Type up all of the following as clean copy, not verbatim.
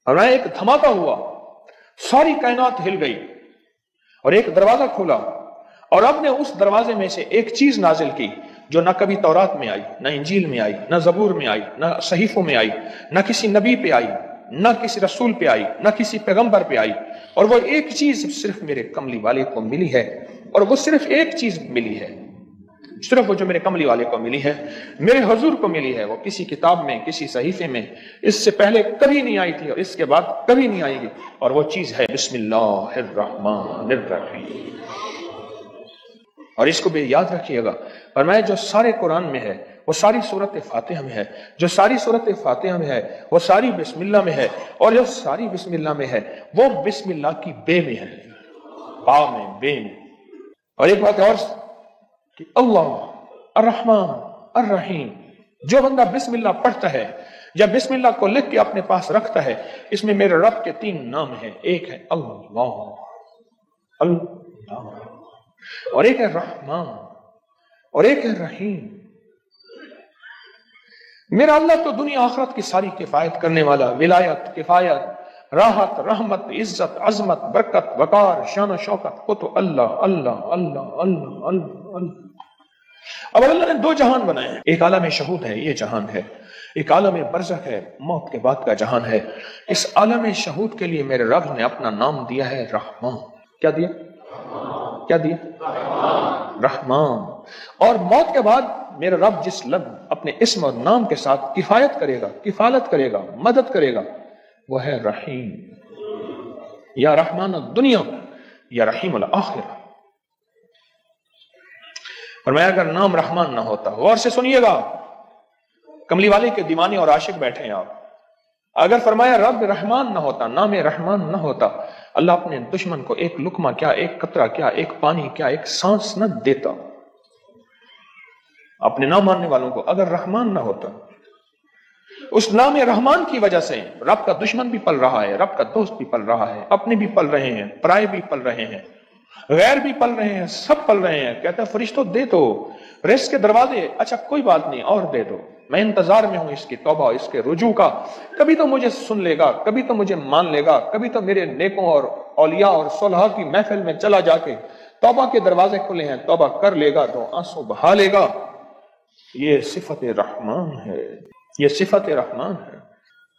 और एक धमाका हुआ, सारी कायनात हिल गई और एक दरवाजा खोला और अब ने उस दरवाजे में से एक चीज नाजिल की जो ना कभी तौरात में आई, ना इंजील में आई, ना जबूर में आई, ना सहीफों में आई, ना किसी नबी पे आई, ना किसी रसूल पे आई, ना किसी पैगंबर पे आई। और वो एक चीज सिर्फ मेरे कमली वाले को मिली है, और वो सिर्फ एक चीज मिली है, सिर्फ वो जो मेरे कमली वाले को मिली है, मेरे हुजूर को मिली है। वो किसी किताब में, किसी सहीफे में इससे पहले कभी नहीं आई थी और इसके बाद कभी नहीं आएगी। और वो चीज है बिस्मिल्लाहिर्रहमानिर्रहीम। और इसको भी याद रखिएगा, फरमाया जो सारे कुरान में है वो सारी सूरत फातिहा में है, जो सारी सूरत फातिहा में है वो सारी बिस्मिल्लाह में है, और जो सारी बिस्मिल्लाह में है वो बिस्मिल्लाह की बे में है, बा में, बे में। और एक बात और कि अल्लाह अर्रहमान अर्रहीम, जो बंदा बिस्मिल्लाह पढ़ता है या बिस्मिल्लाह को लिख के अपने पास रखता है, इसमें मेरे रब के 3 नाम हैं। एक है अल्लाह, अल्लाह, और एक है रहमान, और एक है रहीम। मेरा अल्लाह तो दुनिया आखिरत की सारी किफायत करने वाला, विलायत, किफायत, राहत, रहमत, इज्जत, अजमत, बरकत, वकार, शान और शौकत, वो तो अल्लाह अल्लाह अल्लाह अल्लाह अल्लाह अल्लाह। अब अल्लाह ने 2 जहान बनाए हैं, एक आलम शहूद है, ये जहान है, एक आलम बरज़ख है, मौत के बाद का जहान है। इस आलम शहूद के लिए मेरे रब ने अपना नाम दिया है रहमान। क्या दिया? क्या दिया? रहमान। और मौत के बाद मेरा रब जिस लब अपने इस्म और नाम के साथ किफायत करेगा, किफालत करेगा, मदद करेगा, वो है रहीम। या रहमान दुनिया या रहीम अल आखिरा। और मैं अगर नाम रहमान ना होता, गौर से सुनिएगा, कमली वाले के दीवाने और आशिक बैठे हैं आप, अगर फरमाया रब रहमान ना होता, नाम रहमान ना होता, अल्लाह अपने दुश्मन को एक लुकमा क्या, एक कतरा क्या, एक पानी क्या, एक सांस न देता। अपने ना मानने वालों को अगर रहमान ना होता, उस नाम रहमान की वजह से रब का दुश्मन भी पल रहा है, रब का दोस्त भी पल रहा है, अपने भी पल रहे हैं, पराए भी पल रहे हैं, गैर भी पल रहे हैं, सब पल रहे हैं। कहता है फरिश्तों दे दो रिज़्क़ के दरवाजे, अच्छा कोई बात नहीं और दे दो, मैं इंतजार में हूं इसकी तौबा, इसके रुजू का। कभी तो मुझे सुन लेगा, कभी तो मुझे मान लेगा, कभी तो मेरे नेकों और औलिया और सुलहा की महफिल में चला जाके तौबा के दरवाजे खुले हैं, तौबा कर लेगा तो आंसू बहा लेगा। ये सिफत रहमान है, ये सिफत रहमान है।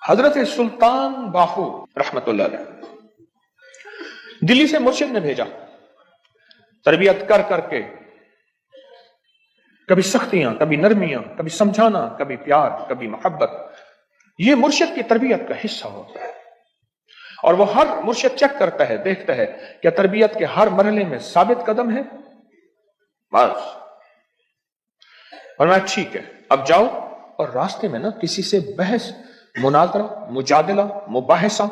हजरत सुल्तान बाहू रहमतुल्लाह अलैह दिल्ली से मुर्शिद ने भेजा, तरबियत कर करके, कभी सख्तियां, कभी नरमियां, कभी समझाना, कभी प्यार, कभी मोहब्बत, ये मुर्शिद की तरबियत का हिस्सा होता है। और वो हर मुर्शिद चेक करता है, देखता है क्या तरबियत के हर मरहले में साबित कदम है, बस। और मैं ठीक है, अब जाओ और रास्ते में ना किसी से बहस, मुनाजरा, मुजादला, मुबाहिसा,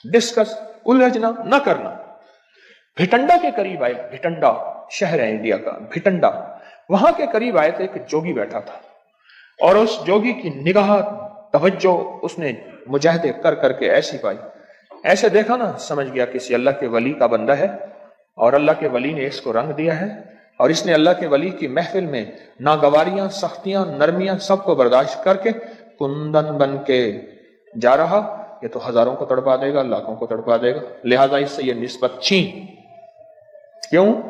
डिस्कस, उलझना न करना। भिटंडा के करीब आए, भिटंडा शहर है इंडिया का, भिटंडा, वहां के करीब आए तो एक जोगी बैठा था, और उस जोगी की निगाह, तवज्जो उसने मुजाहिदे कर करके ऐसी पाई, ऐसे देखा ना, समझ गया किसी अल्लाह के वली का बंदा है, और अल्लाह के वली ने इसको रंग दिया है, और इसने अल्लाह के वली की महफिल में नागवारियां, सख्तियां, नरमियां सबको बर्दाश्त करके कुंदन बन के जा रहा। ये तो हजारों को तड़पा देगा, लाखों को तड़पा देगा, लिहाजा इससे ये निस्बत छीन। क्यों?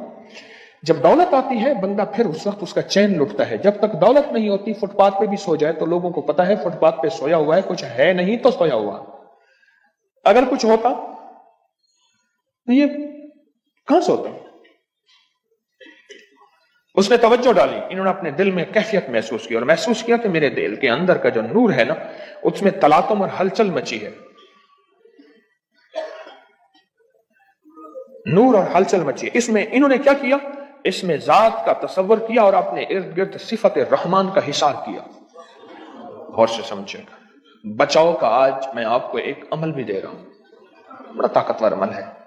जब दौलत आती है बंदा फिर उस वक्त उसका चैन लुटता है, जब तक दौलत नहीं होती फुटपाथ पे भी सो जाए तो लोगों को पता है फुटपाथ पे सोया हुआ है, कुछ है नहीं तो सोया हुआ। अगर कुछ होता तो ये कहां सोता? उसने तवज्जो डाली, इन्होंने अपने दिल में कैफियत महसूस की, और महसूस किया कि मेरे दिल के अंदर का जो नूर है ना, उसमें तलातुम और हलचल मची है, नूर और हलचल मची है। इसमें इन्होंने क्या किया, इसमें जात का तसव्वुर किया और अपने इर्द गिर्द सिफत रहमान का हिसार किया। गौर से समझिएगा, बचाव का आज मैं आपको एक अमल भी दे रहा हूं, बड़ा ताकतवर अमल है,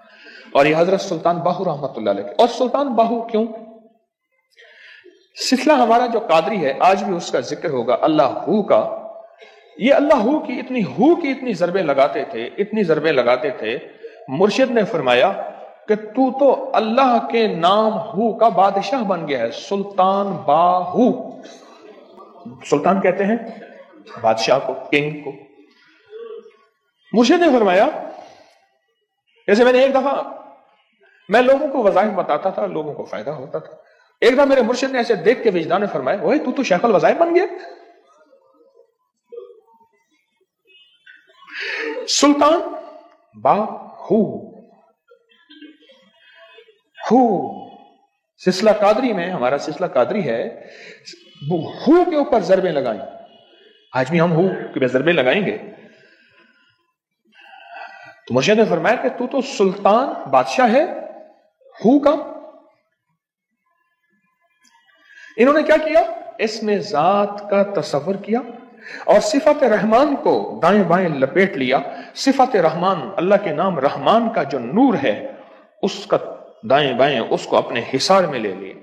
और यह हजरत सुल्तान बाहू रहमतुल्लाह अलैह। और सुल्तान बाहू क्यों? सिलसिला हमारा जो कादरी है आज भी उसका जिक्र होगा, अल्लाह हू का। ये अल्लाह हू की इतनी ज़रबे लगाते थे, इतनी ज़रबे लगाते थे, मुर्शिद ने फरमाया कि तू तो अल्लाह के नाम हू का बादशाह बन गया है, सुल्तान बाहू। सुल्तान कहते हैं बादशाह को, किंग को, मुर्शिद ने फरमाया, जैसे मैंने एक दफा मैं लोगों को वज़ाइफ बताता था, लोगों को फायदा होता था। एक दफा मेरे मुर्शिद ने ऐसे देख के विजदान ने फरमाया, ओए तू तो शेखुल वज़ाइफ बन गया। सुल्तान बा हु सिलसिला कादरी में, हमारा सिलसिला कादरी है, हु के ऊपर ज़रबें लगाएं। आज भी हम हु के ज़रबें लगाएंगे। तो मुर्शिद ने फरमाया कि तू तो सुल्तान बादशाह है हु का। इन्होंने क्या किया, इसमें जात का तसव्वुर किया और सिफत रहमान को दाएं बाएं लपेट लिया। सिफत रहमान, अल्लाह के नाम रहमान का जो नूर है, उसका दाएं बाएं उसको अपने हिसार में ले लिया।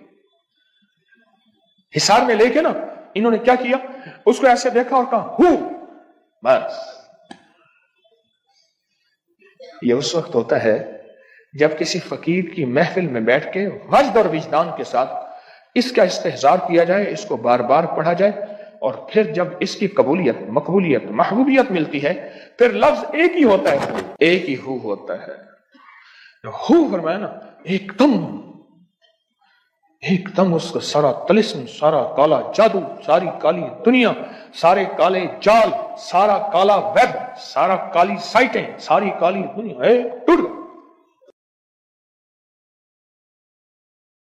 हिसार में लेके ना इन्होंने क्या किया, उसको ऐसे देखा और कहा हु, बस। ये उस वक्त होता है जब किसी फकीर की महफिल में बैठ के वज्द और विजदान के साथ इसका इस्तेहजार किया जाए, इसको बार बार पढ़ा जाए, और फिर जब इसकी कबूलियत, मकबूलियत, महबूबियत मिलती है, फिर लफ्ज एक ही होता है, एक ही हु होता है। हु फरमाया ना, एकदम उसका सारा तलिस्म, सारा काला जादू, सारी काली दुनिया, सारे काले जाल, सारा काला वेब, सारा काली साइटें, सारी काली दुनिया टूट गई।